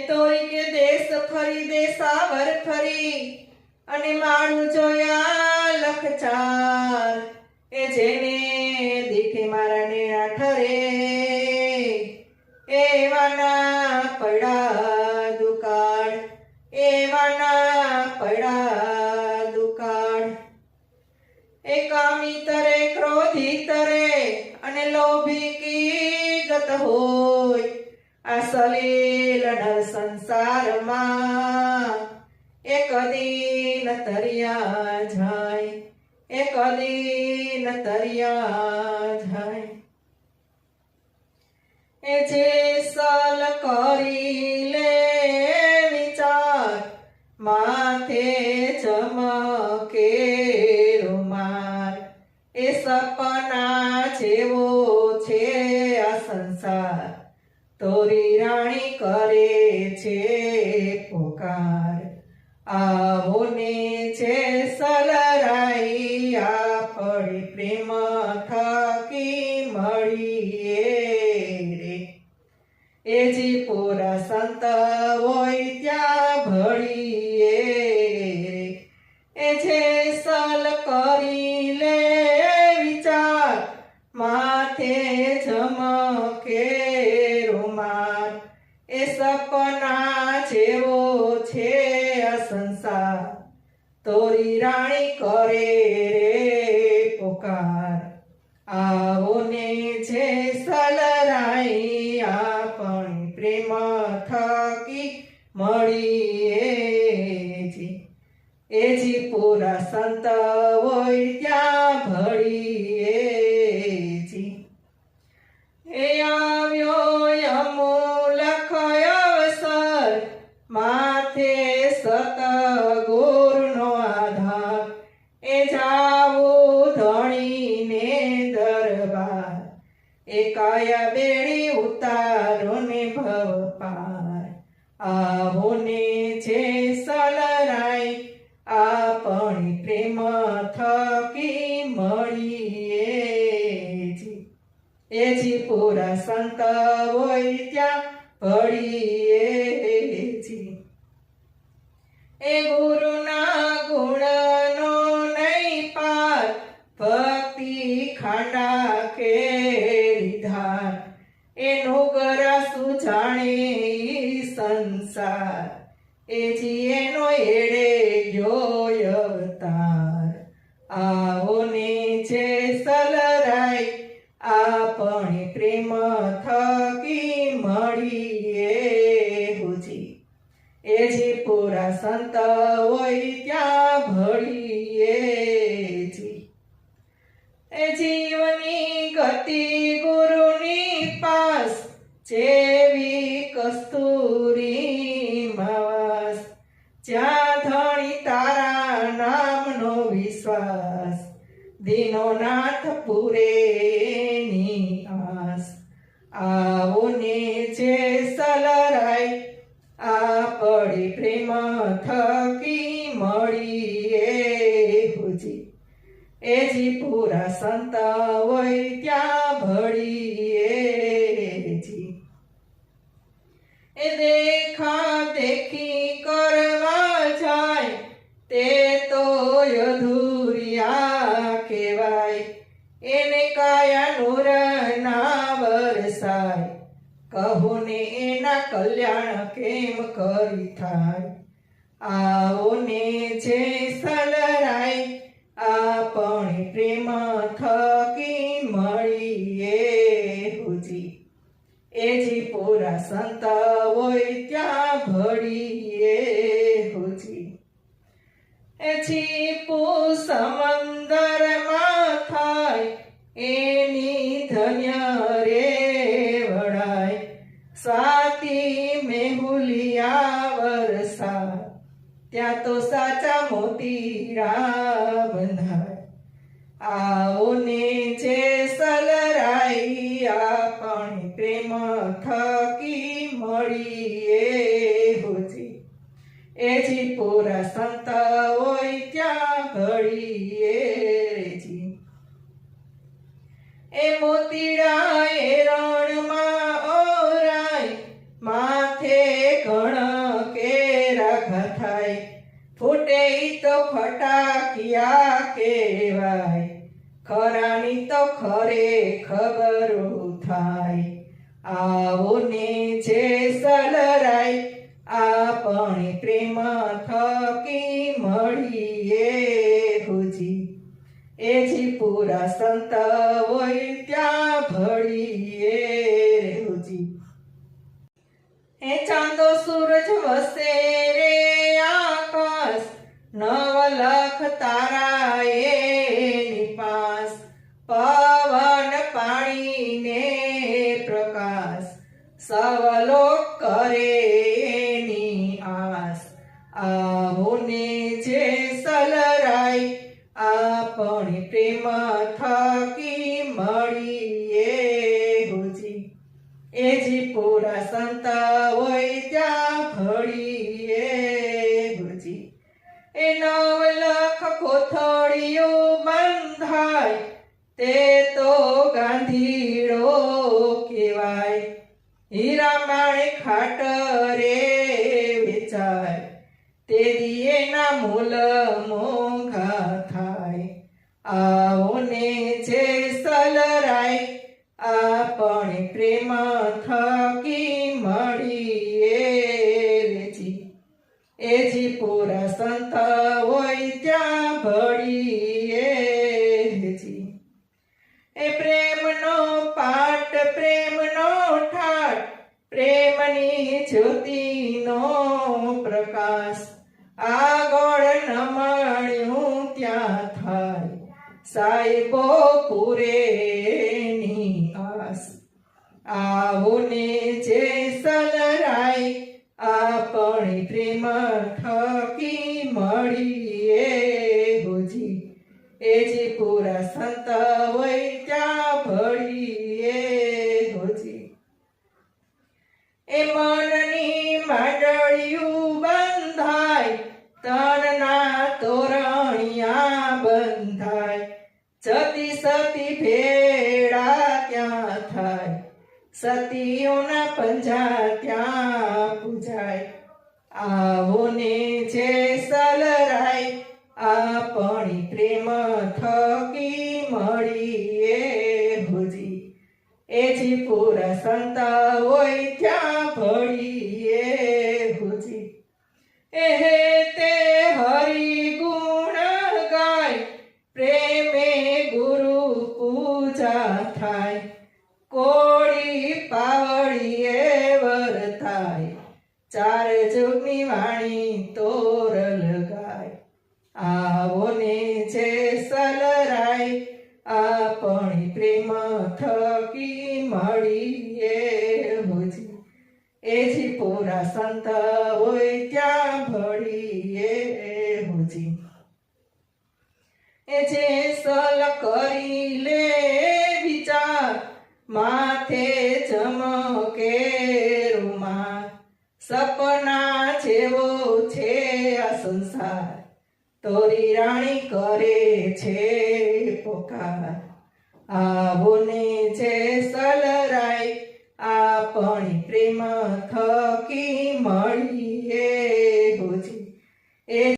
તોરી કે દેશ ફરી દેશાવર ફરી અને માળું જોયા લખચાર એ જેને દીઠે મારા નેણા ઠરે એવાના પડા દુકાળ એવાના પડા દુકાળ એ કામી તરે ક્રોધી તરે અને લોભી કી ગત હોય આ સલીલ નર સંસારમાં એક દિન તરિયા જાય એક દિન તરિયા જાય એ જે સલ કરી લે વિચાર માથે ચમકે રૂમાલ એ સપના જેવો છે આ સંસાર તોરી રાણી કરે છે પોકાર આવો ને છે સલરાઈ આપણી પ્રેમ થકી મળીએ રે એ જી પૂરા સંત હોય ત્યાં ભળીએ રે એ જે સલ કરી લે વિચાર માથે ઝમકે રૂમાલ એ સપના જેવો છે આ સંસાર તોરી રાણી કરે રે પોકાર આવો ને છે સલરાઈ આપણી પ્રેમ થકી મળીએ જી એ જી પૂરા સંત હોય ત્યાં ભળીએ જી એ આવ્યો અમૂલક અવસર માથે સતગુરુનો આધાર એ જાવું ધણીને દરબાર એ કાયા બેડી ઉતારો ને ભવ પાર આવો ને છે સલરાઈ આપણી પ્રેમ થકી મળીએ જી એ જી પૂરા સંત હોય ત્યાં ભળીએ જી એ ગુરુના ગુણનો નહીં પાર ભક્તિ ખાંડા કેરી ધાર એનું ગરાસુ જાણે સંસાર એ જી એનો એડે ગયો અવતાર આવો ને છે સલરાઈ આપણી પ્રેમ થકી મળીએ હુજી એ જી પૂરા સંત હોય ત્યાં ભળીએ જી એ જીવની ગતિ ગુરુની પાસ જેવી કસ્તુરી માવાસ જ્યાં ધણી તારા નામનો વિશ્વાસ દીનો નાથ પૂરે ની આસ આવો ને છે સલરાઈ આપણી પ્રેમ થકી મળીએ હુજી એ જી પૂરા સંત હોય ત્યાં ભળીએ જી એ દેખા દેખી કરવા જાય તે તો અધૂરિયા કહેવાય એને કાયા નૂર ના વરસાય કહો ને એના કલ્યાણ કેમ કરી થાય આવો ને છે સલરાઈ આપણી પ્રેમ થકી મળીએ હુજી એ જી પૂરા સંત હોય ત્યાં ભળીએ હુજી એ છીપુ સમંદરમાં થાય એની ધન્ય રે વળાય સ્વાતી મેહુલિયા વરસા ત્યાં તો સાચા મોતીરા બંધાય આવો ને છે સલરાઈ આપણી પ્રેમ થકી મળીએ હુજી એ જી પૂરા સંત હોય ત્યાં ભળીએ જી એ મોતીડા એ રણમાં ઓરાય માથે ઘણ ઘા થાય ફૂટે ઈ તો ફટાકિયા કહેવાય ખરાની તો ખરે ખબરો થાય આવો ને જે સલરાય આપણે પ્રેમ થકી મળીએ હુજી એજી પૂરા સંત હોય ત્યાં ભળીએ હુજી એ ચાંદો સૂરજ વસે રે આકાશ નવલખ તારા એની પાસ પવન પાણી ને પ્રકાશ સવલોક કરે એની આસ આવો ને જે સલરાય આપણે પ્રેમ થકી મળીએ હુજી એજી પૂરા સંત હોય ત્યાં ભળીએ હુજી એ નવલખ કોથળીઓ બંધાય તે તો ગાંધીડો કહેવાય હીરા માણેક ખાટરે વેચાય તે દિયેના મૂલ મોંઘા થાય આવો ને જે સલરાય આપણે પ્રેમ થકી મળીએ રેજી એજી પૂરા સંત હોય ત્યાં ભળીએ જી એ પ્રેમનો પાઠ પ્રેમનો ઠાઠ પ્રેમની જ્યોતિનો પ્રકાશ આગળ ન મળ્યું ત્યાં થાય સાહેબો પૂરેની આસ આવો ને જે સલરાય આપણે પ્રેમ થકી મળીએ હુજી એજી પૂરા સંત હોય ત્યાં ભળીએ હુજી એ મનની માંડળિયું બંધાય તનના તોરણિયા બંધાય જતી સતી ભેળા ત્યાં થાય સતીઓના પંજા ત્યાં પૂજાય આવો ને જે સલરાય આપણી પ્રેમ થકી મળીએ હુજી એજી પૂરા સંત હોય ત્યાં ભળીએ હુજી એ તે હરિ ગુણ ગાય પ્રેમે ગુરુ પૂજા થાય કોળી પાવડીએ વર થાય ચાર જુગની વાણી તોર લગાય આવો ને જે સલરાય આપણી પ્રેમ થકી મળીએ હુજી એજી પૂરા સંત હોય ત્યાં ભળીએ હુજી એ જે સલ કરી લે વિચાર માથે ચમકે રૂમાલ સપના જેવો છે આ સંસાર તોરી રાણી કરે છે પોકાર આવો ને જે સલરાય આપણી પ્રેમ થકી મળી